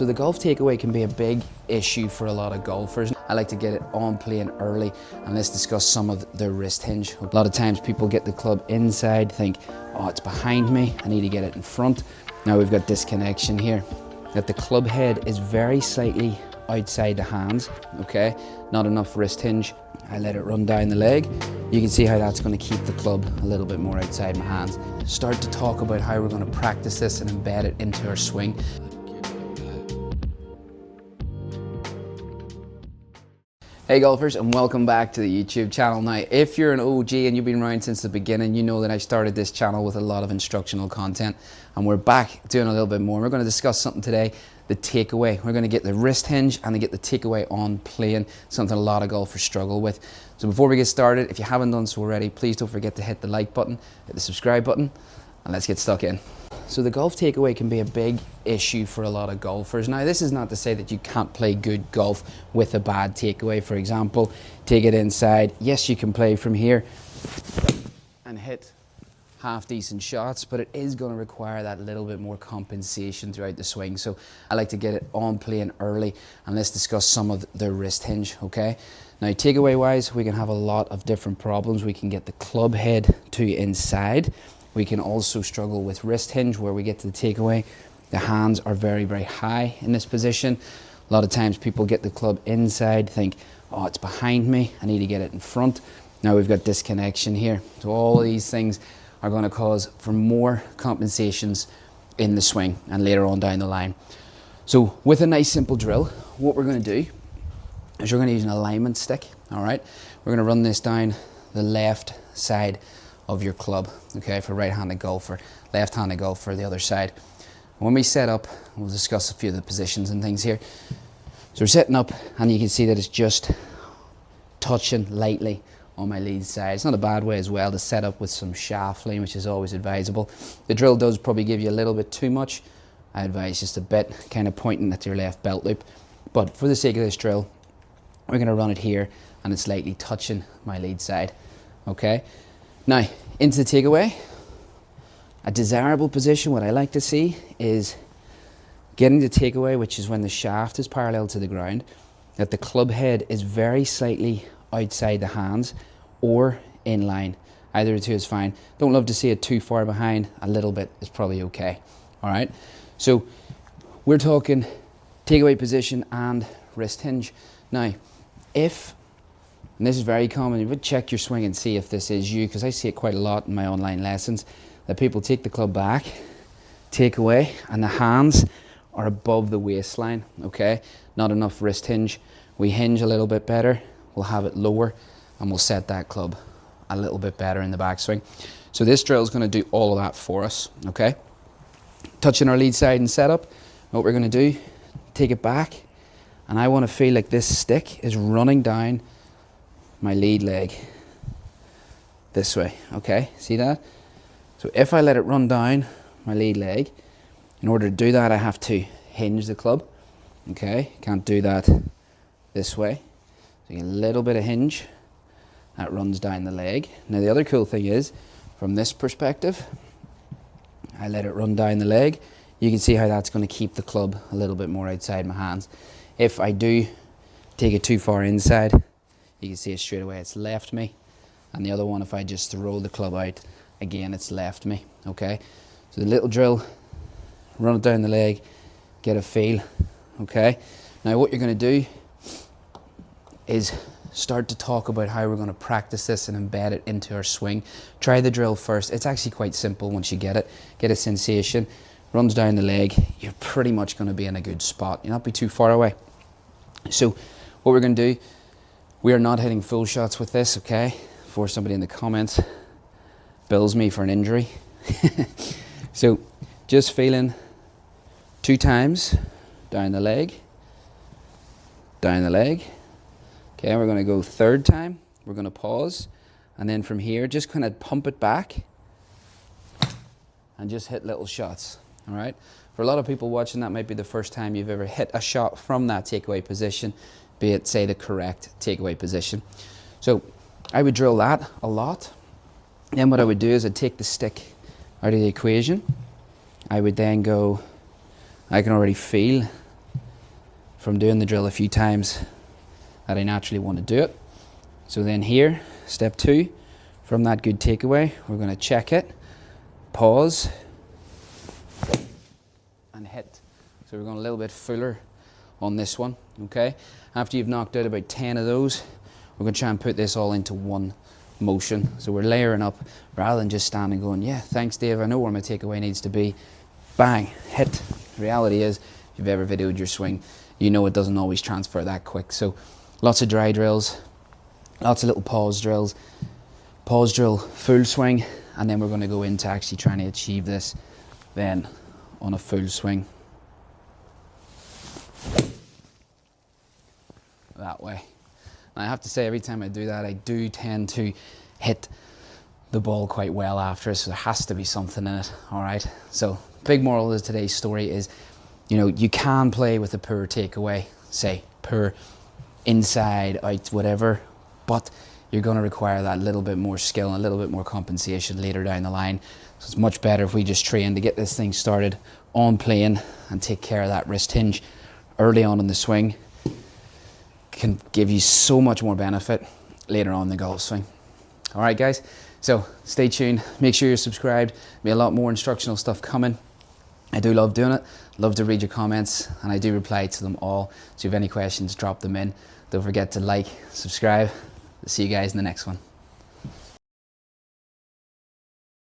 So the golf takeaway can be a big issue for a lot of golfers. I like to get it on playing early, and let's discuss some of the wrist hinge. A lot of times people get the club inside, think, oh, it's behind me, I need to get it in front. Now we've got disconnection here, that the club head is very slightly outside the hands, okay? Not enough wrist hinge. I let it run down the leg. You can see how that's going to keep the club a little bit more outside my hands. Start to talk about how we're going to practice this and embed it into our swing. Hey golfers, and welcome back to the YouTube channel. Now, if you're an OG and you've been around since the beginning, you know that I started this channel with a lot of instructional content, and we're back doing a little bit more. We're going to discuss something today, the takeaway. We're going to get the wrist hinge and to get the takeaway on playing, something a lot of golfers struggle with. So before we get started, if you haven't done so already, please don't forget to hit the like button, hit the subscribe button, and let's get stuck in. So the golf takeaway can be a big issue for a lot of golfers. Now, this is not to say that you can't play good golf with a bad takeaway. For example, take it inside. Yes, you can play from here and hit half decent shots, but it is going to require that little bit more compensation throughout the swing. So I like to get it on playing early, and let's discuss some of the wrist hinge, okay? Now, takeaway wise, we can have a lot of different problems. We can get the club head to inside. We can also struggle with wrist hinge where we get to the takeaway. The hands are very, very high in this position. A lot of times people get the club inside, think, oh, it's behind me, I need to get it in front. Now we've got disconnection here. So all of these things are going to cause for more compensations in the swing and later on down the line. So with a nice simple drill, what we're going to do is we're going to use an alignment stick, all right? We're going to run this down the left side of your club, okay, for right-handed golfer, left-handed golfer, the other side. When we set up, we'll discuss a few of the positions and things here. So we're setting up, and you can see that it's just touching lightly on my lead side. It's not a bad way as well to set up with some shaft lean, which is always advisable. The drill does probably give you a little bit too much. I advise just a bit, kind of pointing at your left belt loop. But for the sake of this drill, we're going to run it here, and it's lightly touching my lead side, okay? Now, into the takeaway. A desirable position, what I like to see is getting the takeaway, which is when the shaft is parallel to the ground, that the club head is very slightly outside the hands or in line. Either of the two is fine. Don't love to see it too far behind. A little bit is probably okay. All right. So we're talking takeaway position and wrist hinge. Now, and this is very common, you would check your swing and see if this is you, because I see it quite a lot in my online lessons, that people take the club back, take away, and the hands are above the waistline, okay? Not enough wrist hinge. We hinge a little bit better, we'll have it lower, and we'll set that club a little bit better in the backswing. So this drill is going to do all of that for us, okay? Touching our lead side and setup, what we're going to do, take it back, and I want to feel like this stick is running down my lead leg this way, okay? See that? So if I let it run down my lead leg, in order to do that, I have to hinge the club, okay? Can't do that this way. So you get a little bit of hinge, that runs down the leg. Now the other cool thing is, from this perspective, I let it run down the leg. You can see how that's going to keep the club a little bit more outside my hands. If I do take it too far inside, you can see it straight away, it's left me. And the other one, if I just throw the club out, again, it's left me, okay? So the little drill, run it down the leg, get a feel, okay? Now what you're gonna do is start to talk about how we're gonna practice this and embed it into our swing. Try the drill first. It's actually quite simple once you get it. Get a sensation, runs down the leg, you're pretty much gonna be in a good spot. You'll not be too far away. So what we're gonna do, we are not hitting full shots with this, okay? For somebody in the comments bills me for an injury. So just feeling 2 times down the leg. Okay, we're gonna go 3rd time. We're gonna pause. And then from here, just kind of pump it back and just hit little shots, all right? For a lot of people watching, that might be the first time you've ever hit a shot from that takeaway position, be it, say, the correct takeaway position. So I would drill that a lot. Then what I would do is I'd take the stick out of the equation. I would then go, I can already feel from doing the drill a few times that I naturally want to do it. So then here, step 2, from that good takeaway, we're going to check it, pause, and hit. So we're going a little bit fuller on this one, okay? After you've knocked out about 10 of those, we're going to try and put this all into one motion. So we're layering up rather than just standing going, yeah, thanks Dave, I know where my takeaway needs to be. Bang, hit. The reality is, if you've ever videoed your swing, you know it doesn't always transfer that quick. So lots of dry drills, lots of little pause drills, pause drill, full swing, and then we're going to go into actually trying to achieve this then on a full swing. That way. And I have to say, every time I do that, I do tend to hit the ball quite well after, so there has to be something in it, all right? So big moral of today's story is, you know, you can play with a poor takeaway, say poor inside, out, whatever, but you're going to require that little bit more skill and a little bit more compensation later down the line. So it's much better if we just train to get this thing started on playing and take care of that wrist hinge early on in the swing. Can give you so much more benefit later on in the golf swing. All right, guys, so stay tuned. Make sure you're subscribed. There'll be a lot more instructional stuff coming. I do love doing it. Love to read your comments, and I do reply to them all. So if you have any questions, drop them in. Don't forget to like, subscribe. See you guys in the next one.